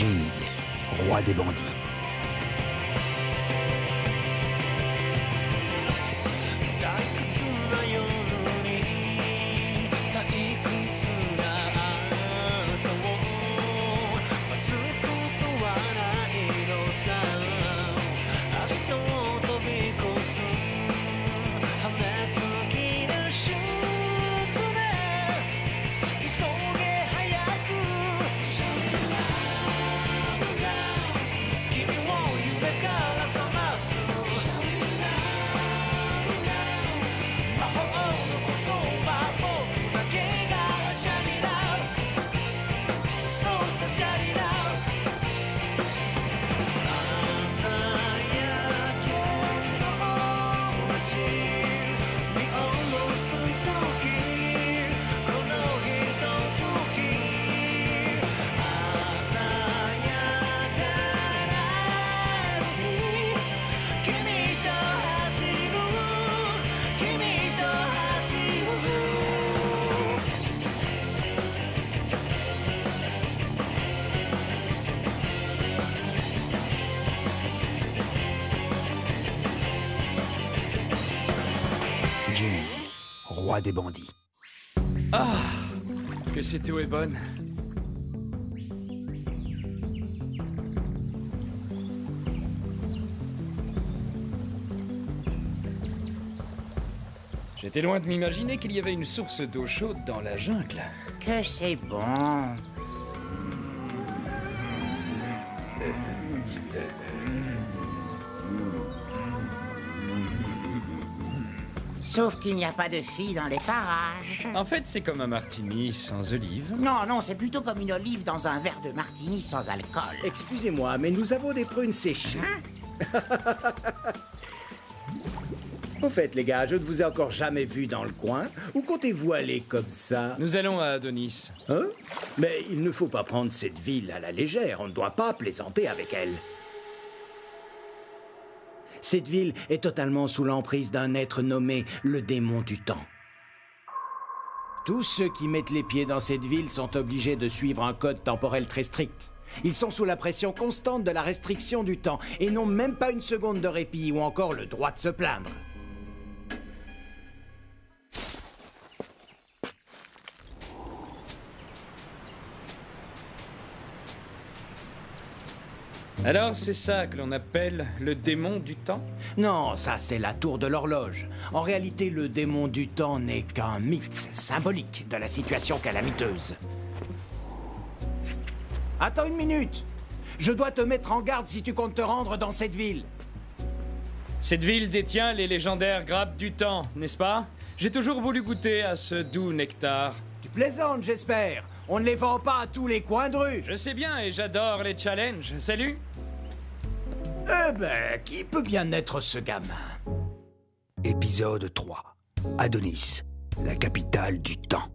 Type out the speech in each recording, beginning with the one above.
Jin, roi des bandits. Jin, roi des bandits. Ah, que cette eau est bonne. J'étais loin de m'imaginer qu'il y avait une source d'eau chaude dans la jungle. Que c'est bon. Sauf qu'il n'y a pas de filles dans les parages. En fait, c'est comme un martini sans olive. Non, non, c'est plutôt comme une olive dans un verre de martini sans alcool. Excusez-moi, mais nous avons des prunes séchées. Au fait, les gars, je ne vous ai encore jamais vu dans le coin. Où comptez-vous aller comme ça? Nous allons à Adonis. Hein? Mais il ne faut pas prendre cette ville à la légère. On ne doit pas plaisanter avec elle. Cette ville est totalement sous l'emprise d'un être nommé le démon du temps. Tous ceux qui mettent les pieds dans cette ville sont obligés de suivre un code temporel très strict. Ils sont sous la pression constante de la restriction du temps et n'ont même pas une seconde de répit ou encore le droit de se plaindre. Alors, c'est ça que l'on appelle le démon du temps? Non, ça c'est la tour de l'horloge. En réalité, le démon du temps n'est qu'un mythe symbolique de la situation calamiteuse. Attends une minute. Je dois te mettre en garde si tu comptes te rendre dans cette ville. Cette ville détient les légendaires grappes du temps, n'est-ce pas? J'ai toujours voulu goûter à ce doux nectar. Tu plaisantes, j'espère. On ne les vend pas à tous les coins de rue. Je sais bien et j'adore les challenges. Salut! Eh ben, qui peut bien être ce gamin? Épisode 3. Adonis, la capitale du temps.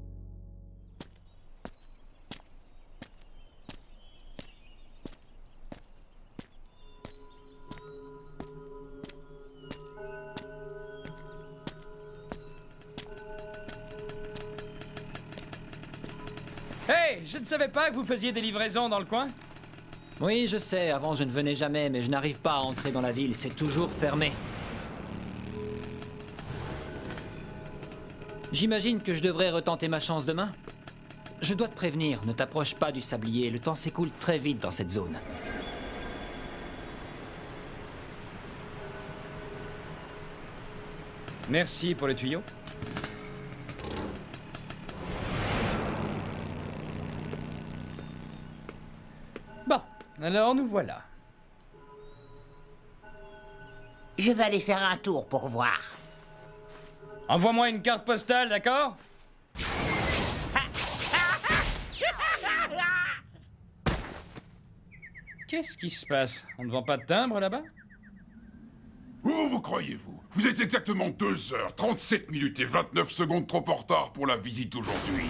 Hey, je ne savais pas que vous faisiez des livraisons dans le coin. Oui, je sais, avant je ne venais jamais, mais je n'arrive pas à entrer dans la ville, c'est toujours fermé. J'imagine que je devrais retenter ma chance demain. Je dois te prévenir, ne t'approche pas du sablier, le temps s'écoule très vite dans cette zone. Merci pour le tuyau. Bon, alors nous voilà. Je vais aller faire un tour pour voir. Envoie-moi une carte postale, d'accord? Qu'est-ce qui se passe? On ne vend pas de timbre là-bas? Où vous croyez-vous? Vous êtes exactement 2 heures, 37 minutes et 29 secondes trop en retard pour la visite aujourd'hui.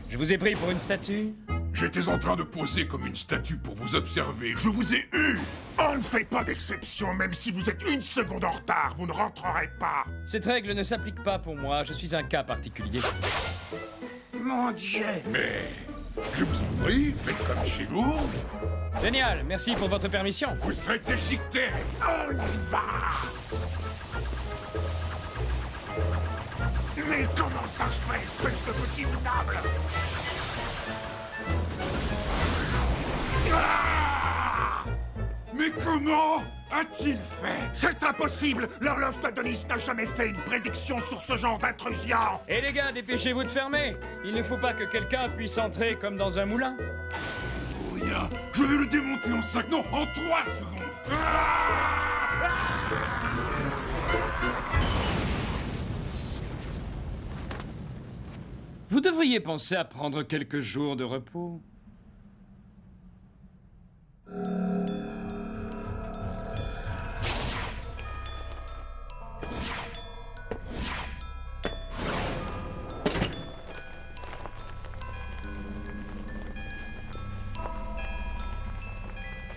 Je vous ai pris pour une statue? J'étais en train de poser comme une statue pour vous observer. Je vous ai eu! On ne fait pas d'exception, même si vous êtes 1 seconde en retard, vous ne rentrerez pas! Cette règle ne s'applique pas pour moi, je suis un cas particulier. Mon Dieu! Mais Je vous en prie, faites comme chez vous. Génial, merci pour votre permission. Vous serez déchiquetés. On y va. Mais comment ça se fait, espèce de petit minable? Ah! Mais comment a-t-il fait? C'est impossible! L'horloge d'Adonis n'a jamais fait une prédiction sur ce genre d'être géant! Et les gars, dépêchez-vous de fermer. Il ne faut pas que quelqu'un puisse entrer comme dans un moulin. Rien. Je vais le démonter en 5, non, en 3 secondes. Ah! Vous devriez penser à prendre quelques jours de repos.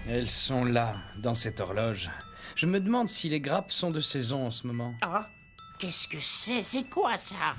Elles sont là, dans cette horloge. Je me demande si les grappes sont de saison en ce moment. Ah, qu'est-ce que c'est? C'est quoi ça?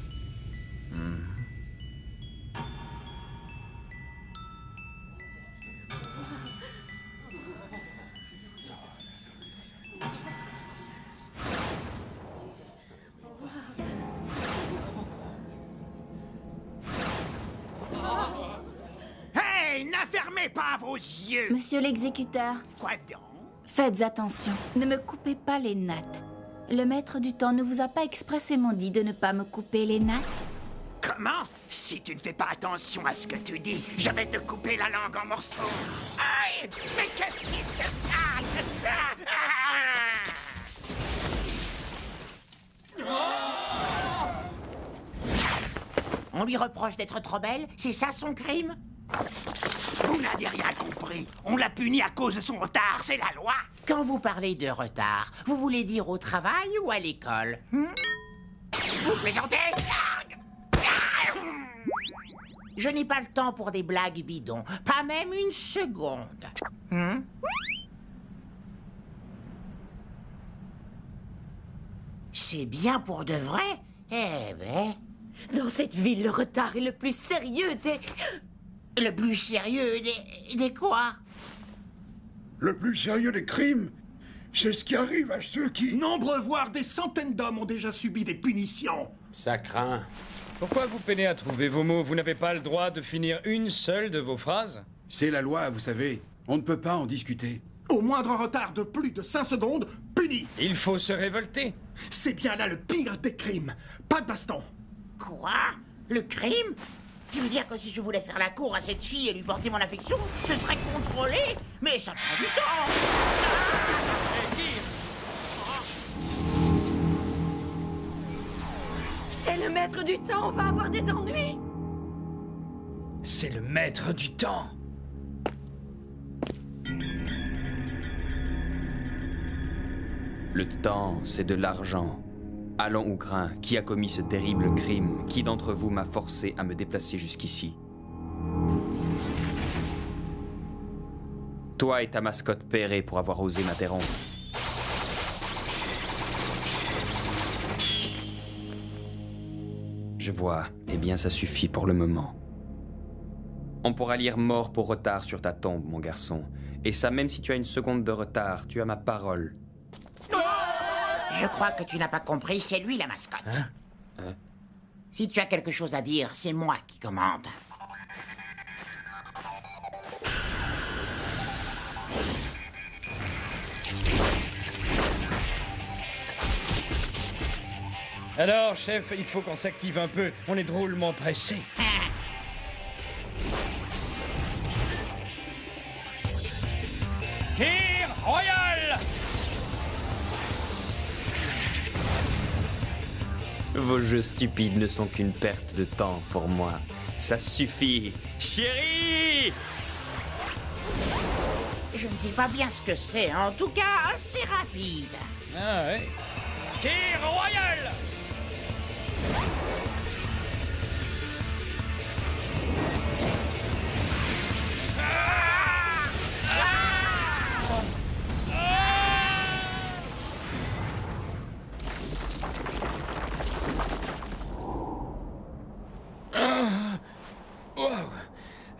Hey, n'affermez pas vos yeux! Monsieur l'exécuteur, Quoi donc? faites attention. Ne me coupez pas les nattes. Le maître du temps ne vous a pas expressément dit de ne pas me couper les nattes? Comment? Si tu ne fais pas attention à ce que tu dis, je vais te couper la langue en morceaux. Aïe! Mais qu'est-ce qui se passe? On lui reproche d'être trop belle? C'est ça son crime? Vous n'avez rien compris. On l'a puni à cause de son retard, c'est la loi. Quand vous parlez de retard, vous voulez dire au travail ou à l'école? Vous plaisantez? Je n'ai pas le temps pour des blagues bidons, pas même une seconde. C'est bien pour de vrai? Eh ben... Dans cette ville, le retard est le plus sérieux des... Le plus sérieux des quoi? Le plus sérieux des crimes, c'est ce qui arrive à ceux qui... Nombre, voire des centaines d'hommes ont déjà subi des punitions. Ça craint. Pourquoi vous peinez à trouver vos mots? Vous n'avez pas le droit de finir une seule de vos phrases? C'est la loi, vous savez. On ne peut pas en discuter. Au moindre retard de plus de 5 secondes, puni. Il faut se révolter. C'est bien là le pire des crimes. Pas de baston. Quoi? Le crime? Tu veux dire que si je voulais faire la cour à cette fille et lui porter mon affection, ce serait contrôlé? Mais ça prend du temps! C'est le maître du temps, on va avoir des ennuis. C'est le maître du temps. Le temps, c'est de l'argent. Allons ou craint, qui a commis ce terrible crime? Qui d'entre vous m'a forcé à me déplacer jusqu'ici? Toi et ta mascotte paierez pour avoir osé m'interrompre. Je vois. Eh bien, ça suffit pour le moment. On pourra lire mort pour retard sur ta tombe, mon garçon. Et ça, même si tu as une seconde de retard, tu as ma parole. Je crois que tu n'as pas compris, c'est lui la mascotte. Si tu as quelque chose à dire, c'est moi qui commande. Alors, chef, il faut qu'on s'active un peu. On est drôlement pressé. Tir royal! Vos jeux stupides ne sont qu'une perte de temps pour moi. Ça suffit. Chérie! Je ne sais pas bien ce que c'est, en tout cas, assez rapide. Ah ouais. Tir royal!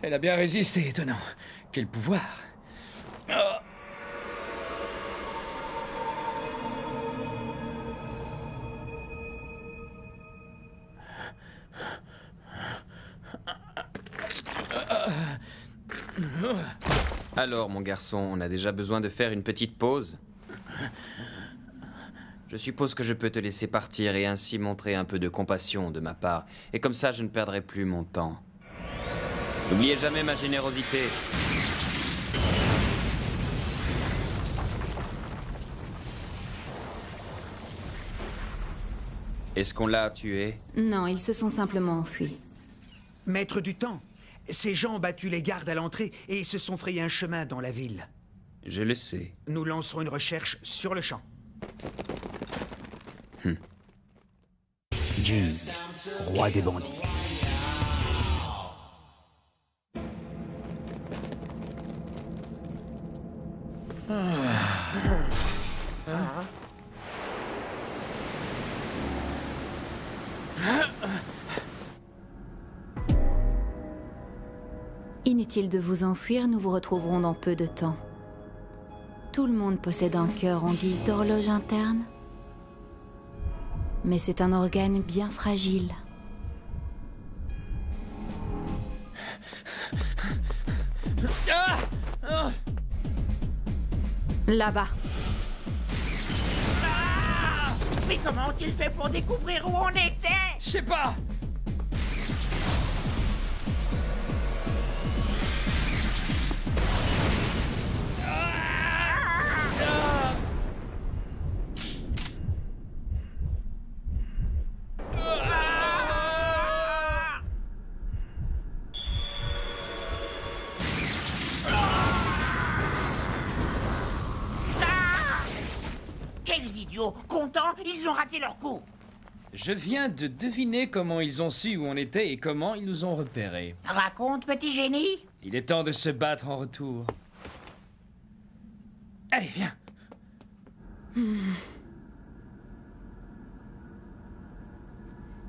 Elle a bien résisté, étonnant. Quel pouvoir. Oh. Alors, mon garçon, on a déjà besoin de faire une petite pause? Je suppose que je peux te laisser partir et ainsi montrer un peu de compassion de ma part. Et comme ça, je ne perdrai plus mon temps. N'oubliez jamais ma générosité. Est-ce qu'on l'a tué? Non, ils se sont simplement enfuis. Maître du temps, ces gens ont battu les gardes à l'entrée et se sont frayé un chemin dans la ville. Je le sais. Nous lancerons une recherche sur le champ. Jin, roi des bandits. Inutile de vous enfuir, nous vous retrouverons dans peu de temps. Tout le monde possède un cœur en guise d'horloge interne. Mais c'est un organe bien fragile. Là-bas. Mais comment ont-ils fait pour découvrir où on était? Je sais pas. Quels idiots! Contents, ils ont raté leur coup! Je viens de deviner comment ils ont su où on était et comment ils nous ont repérés. Raconte, petit génie! Il est temps de se battre en retour. Allez, viens!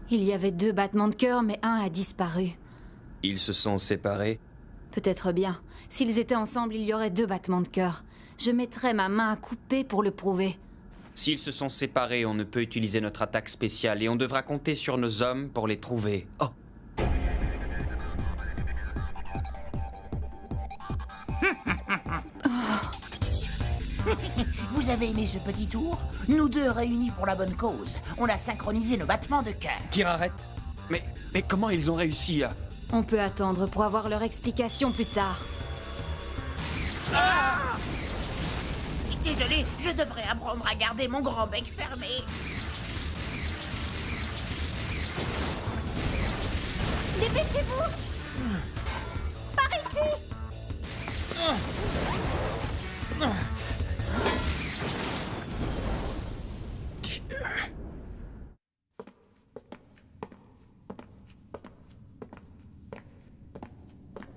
Il y avait 2 battements de cœur, mais un a disparu. Ils se sont séparés? Peut-être bien. S'ils étaient ensemble, il y aurait 2 battements de cœur. Je mettrais ma main à couper pour le prouver. S'ils se sont séparés, on ne peut utiliser notre attaque spéciale et on devra compter sur nos hommes pour les trouver. Oh! Vous avez aimé ce petit tour? Nous deux réunis pour la bonne cause. On a synchronisé nos battements de cœur. Kirareth. Mais comment ils ont réussi à... On peut attendre pour avoir leur explication plus tard. Ah! Désolé, je devrais apprendre à garder mon grand bec fermé. Dépêchez-vous! Par ici!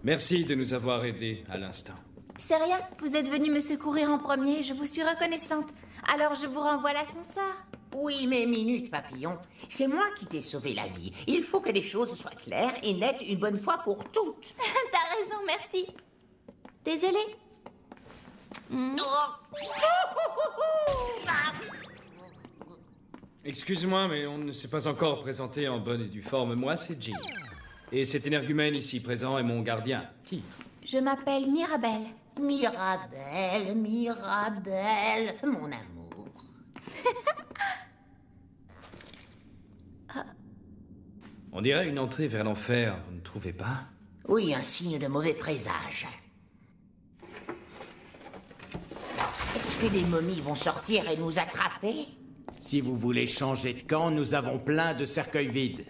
Merci de nous avoir aidés à l'instant. C'est rien, vous êtes venu me secourir en premier, je vous suis reconnaissante. Alors je vous renvoie l'ascenseur. Oui, mais minute, papillon. C'est moi qui t'ai sauvé la vie. Il faut que les choses soient claires et nettes une bonne fois pour toutes. T'as raison, merci. Désolée. Excuse-moi, mais on ne s'est pas encore présenté en bonne et due forme. Moi, c'est Jin. Et cet énergumène ici présent est mon gardien, Tyr. Je m'appelle Mirabelle. Mirabelle, Mirabelle, mon amour. On dirait une entrée vers l'enfer, vous ne trouvez pas? Oui, un signe de mauvais présage. Est-ce que les momies vont sortir et nous attraper? Si vous voulez changer de camp, nous avons plein de cercueils vides.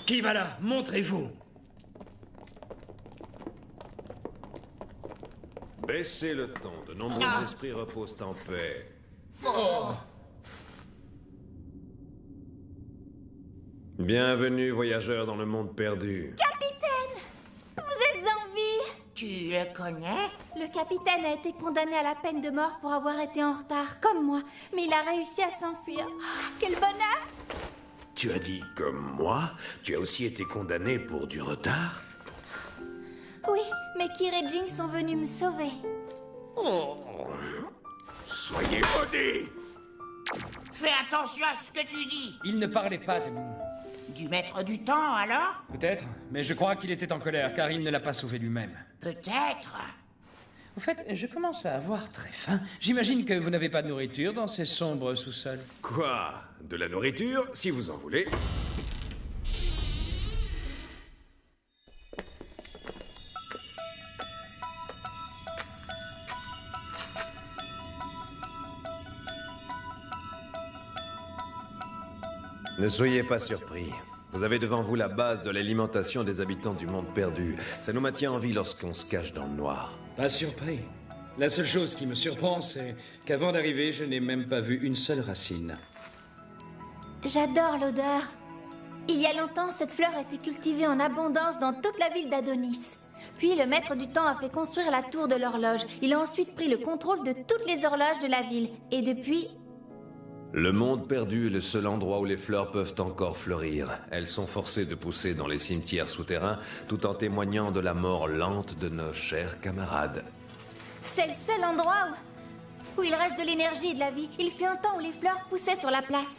Qui va là? Montrez-vous! Baissez le ton, de nombreux esprits reposent en paix. Oh. Bienvenue, voyageurs dans le monde perdu. Capitaine! Vous êtes en vie! Tu le connais? Le capitaine a été condamné à la peine de mort pour avoir été en retard, comme moi. Mais il a réussi à s'enfuir. Oh, quel bonheur! Tu as dit comme moi? Tu as aussi été condamné pour du retard? Oui, mais Kyr et Jing sont venus me sauver. Oh. Soyez maudits! Fais attention à ce que tu dis. Il ne parlait pas de nous. Du maître du temps, alors? Peut-être, mais je crois qu'il était en colère, car il ne l'a pas sauvé lui-même. Peut-être. Au fait, je commence à avoir très faim. J'imagine que vous n'avez pas de nourriture dans ces sombres sous-sols. Quoi? De la nourriture, si vous en voulez. Ne soyez pas surpris. Vous avez devant vous la base de l'alimentation des habitants du monde perdu. Ça nous maintient en vie lorsqu'on se cache dans le noir. Pas surpris. La seule chose qui me surprend, c'est qu'avant d'arriver, je n'ai même pas vu une seule racine. J'adore l'odeur. Il y a longtemps, cette fleur a été cultivée en abondance dans toute la ville d'Adonis. Puis le maître du temps a fait construire la tour de l'horloge. Il a ensuite pris le contrôle de toutes les horloges de la ville. Et depuis... Le monde perdu est le seul endroit où les fleurs peuvent encore fleurir. Elles sont forcées de pousser dans les cimetières souterrains, tout en témoignant de la mort lente de nos chers camarades. C'est le seul endroit où il reste de l'énergie et de la vie. Il fut un temps où les fleurs poussaient sur la place.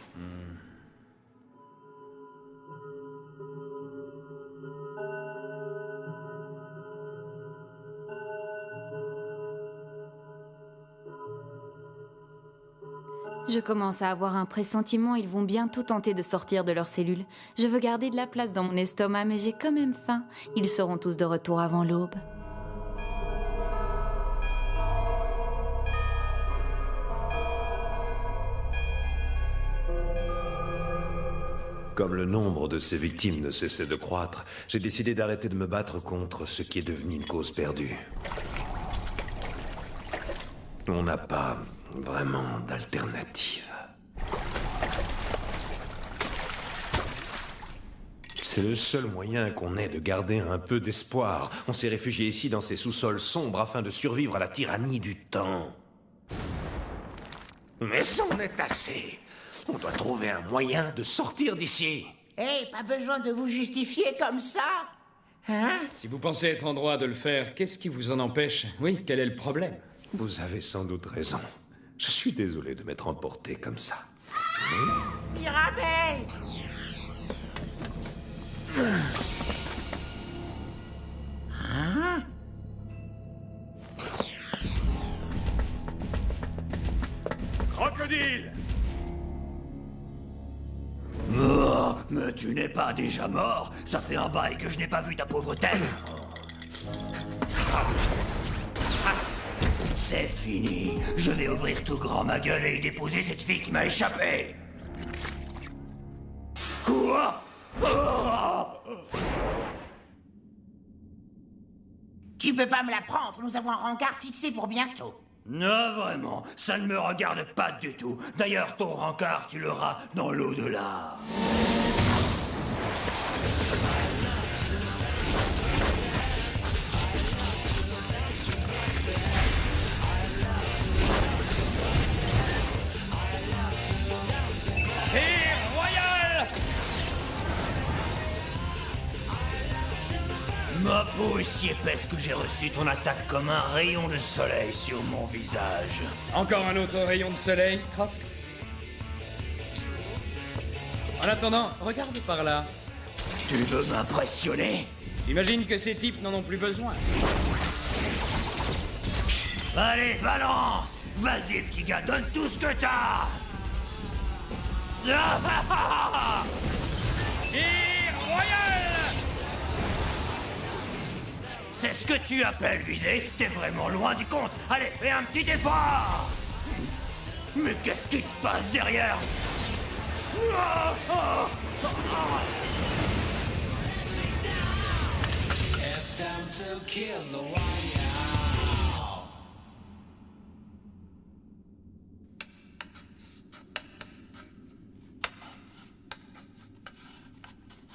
Je commence à avoir un pressentiment, ils vont bientôt tenter de sortir de leurs cellules. Je veux garder de la place dans mon estomac, mais j'ai quand même faim. Ils seront tous de retour avant l'aube. Comme le nombre de ces victimes ne cessait de croître, j'ai décidé d'arrêter de me battre contre ce qui est devenu une cause perdue. On n'a pas vraiment d'alternative. C'est le seul moyen qu'on ait de garder un peu d'espoir. On s'est réfugié ici dans ces sous-sols sombres afin de survivre à la tyrannie du temps. Mais c'en est assez. On doit trouver un moyen de sortir d'ici. Hé, pas besoin de vous justifier comme ça. Hein? Si vous pensez être en droit de le faire, qu'est-ce qui vous en empêche? Oui, quel est le problème? Vous avez sans doute raison. Je suis désolé de m'être emporté comme ça. Mirabelle! Hein? Crocodile! Oh, mais tu n'es pas déjà mort? Ça fait un bail que je n'ai pas vu ta pauvre tête. C'est fini. Je vais ouvrir tout grand ma gueule et y déposer cette fille qui m'a échappé. Quoi? Tu peux pas me la prendre, nous avons un rencard fixé pour bientôt. Non, vraiment, ça ne me regarde pas du tout. D'ailleurs, ton rencard, tu l'auras dans l'au-delà. Ma peau est si épaisse que j'ai reçu ton attaque comme un rayon de soleil sur mon visage. Encore un autre rayon de soleil, Croc. En attendant, regarde par là. Tu veux m'impressionner? J'imagine que ces types n'en ont plus besoin. Allez, balance! Vas-y, petit gars, donne tout ce que t'as! Tir royal! C'est ce que tu appelles viser? T'es vraiment loin du compte. Allez, fais un petit effort! Mais qu'est-ce qui se passe derrière?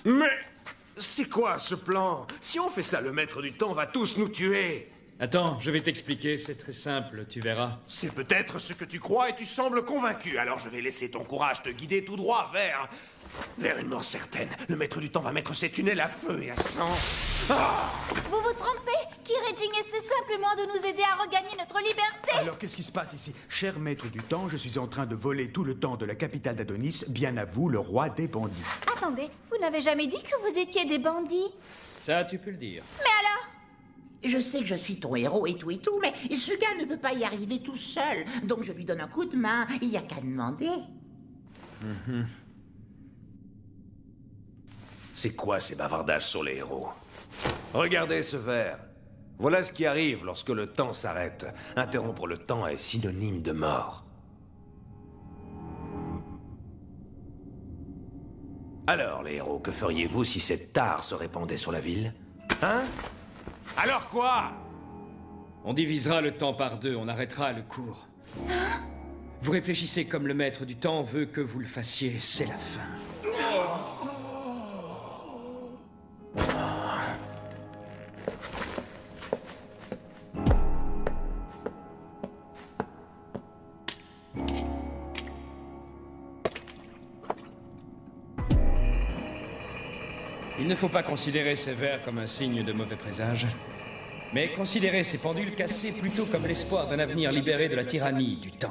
Mais c'est quoi ce plan? Si on fait ça, le maître du temps va tous nous tuer. Attends, je vais t'expliquer, c'est très simple, tu verras. C'est peut-être ce que tu crois et tu sembles convaincu, alors je vais laisser ton courage te guider tout droit vers Vers une mort certaine. Le maître du temps va mettre ces tunnels à feu et à sang. Vous vous trompez. Kirejing essaie simplement de nous aider à regagner notre liberté. Alors qu'est-ce qui se passe ici? Cher maître du temps, je suis en train de voler tout le temps de la capitale d'Adonis, bien à vous, le roi des bandits. Attendez, vous n'avez jamais dit que vous étiez des bandits? Ça, tu peux le dire. Mais alors? Je sais que je suis ton héros et tout, mais ce gars ne peut pas y arriver tout seul. Donc je lui donne un coup de main, il n'y a qu'à demander. C'est quoi ces bavardages sur les héros? Regardez ce verre. Voilà ce qui arrive lorsque le temps s'arrête. Interrompre le temps est synonyme de mort. Alors, les héros, que feriez-vous si cette tare se répandait sur la ville? Hein? Alors quoi? On divisera le temps par deux, on arrêtera le cours. Vous réfléchissez comme le maître du temps veut que vous le fassiez, c'est la fin. Il ne faut pas considérer ces vers comme un signe de mauvais présage, mais considérer ces pendules cassées plutôt comme l'espoir d'un avenir libéré de la tyrannie du temps.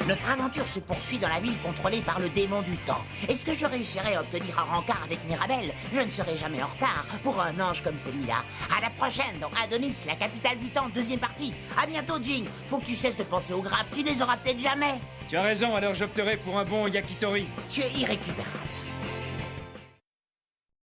Notre aventure se poursuit dans la ville contrôlée par le démon du temps. Est-ce que je réussirai à obtenir un rencard avec Mirabelle? Je ne serai jamais en retard pour un ange comme celui-là. À la prochaine dans Adonis, la capitale du temps, deuxième partie. À bientôt, Jing. Faut que tu cesses de penser aux grappes, tu ne les auras peut-être jamais. Tu as raison, alors j'opterai pour un bon yakitori. Tu es irrécupérable.